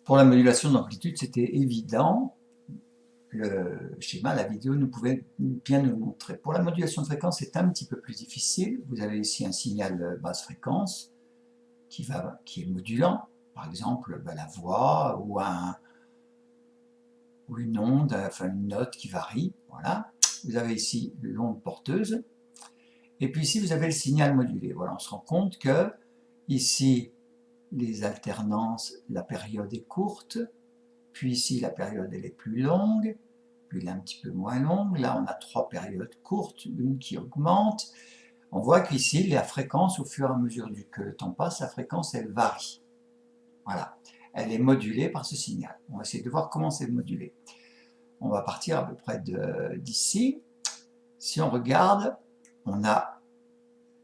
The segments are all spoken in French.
Pour la modulation d'amplitude, c'était évident. Le schéma, la vidéo nous pouvait bien nous le montrer. Pour la modulation de fréquence, c'est un petit peu plus difficile. Vous avez ici un signal basse fréquence qui est modulant, par exemple la voix ou une onde, enfin une note qui varie. Voilà. Vous avez ici l'onde porteuse. Et puis ici, vous avez le signal modulé. Voilà, on se rend compte que ici, les alternances, la période est courte, puis ici, la période elle est plus longue, puis elle est un petit peu moins longue. Là, on a 3 périodes courtes, une qui augmente. On voit qu'ici, la fréquence, au fur et à mesure que le temps passe, la fréquence, elle varie. Voilà. Elle est modulée par ce signal. On va essayer de voir comment c'est modulé. On va partir à peu près d'ici. Si on regarde, on a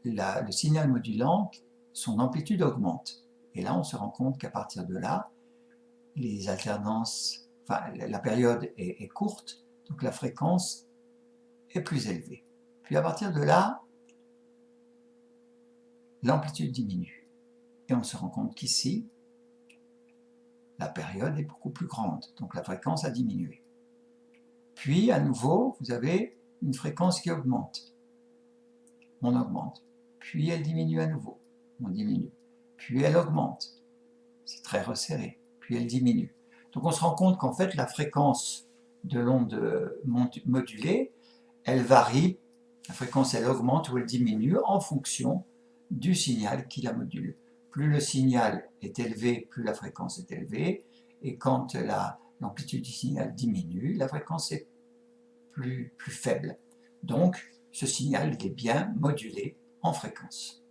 le signal modulant, son amplitude augmente. Et là, on se rend compte qu'à partir de là, les alternances, enfin, la période est courte, donc la fréquence est plus élevée. Puis à partir de là, l'amplitude diminue. Et on se rend compte qu'ici, la période est beaucoup plus grande, donc la fréquence a diminué. Puis à nouveau, vous avez une fréquence qui augmente. On augmente. Puis elle diminue à nouveau. On diminue. Puis elle augmente. C'est très resserré. Puis elle diminue. Donc on se rend compte qu'en fait la fréquence de l'onde modulée, elle varie, la fréquence elle augmente ou elle diminue en fonction du signal qui la module. Plus le signal est élevé, plus la fréquence est élevée, et quand l'amplitude du signal diminue, la fréquence est plus faible. Donc ce signal est bien modulé en fréquence.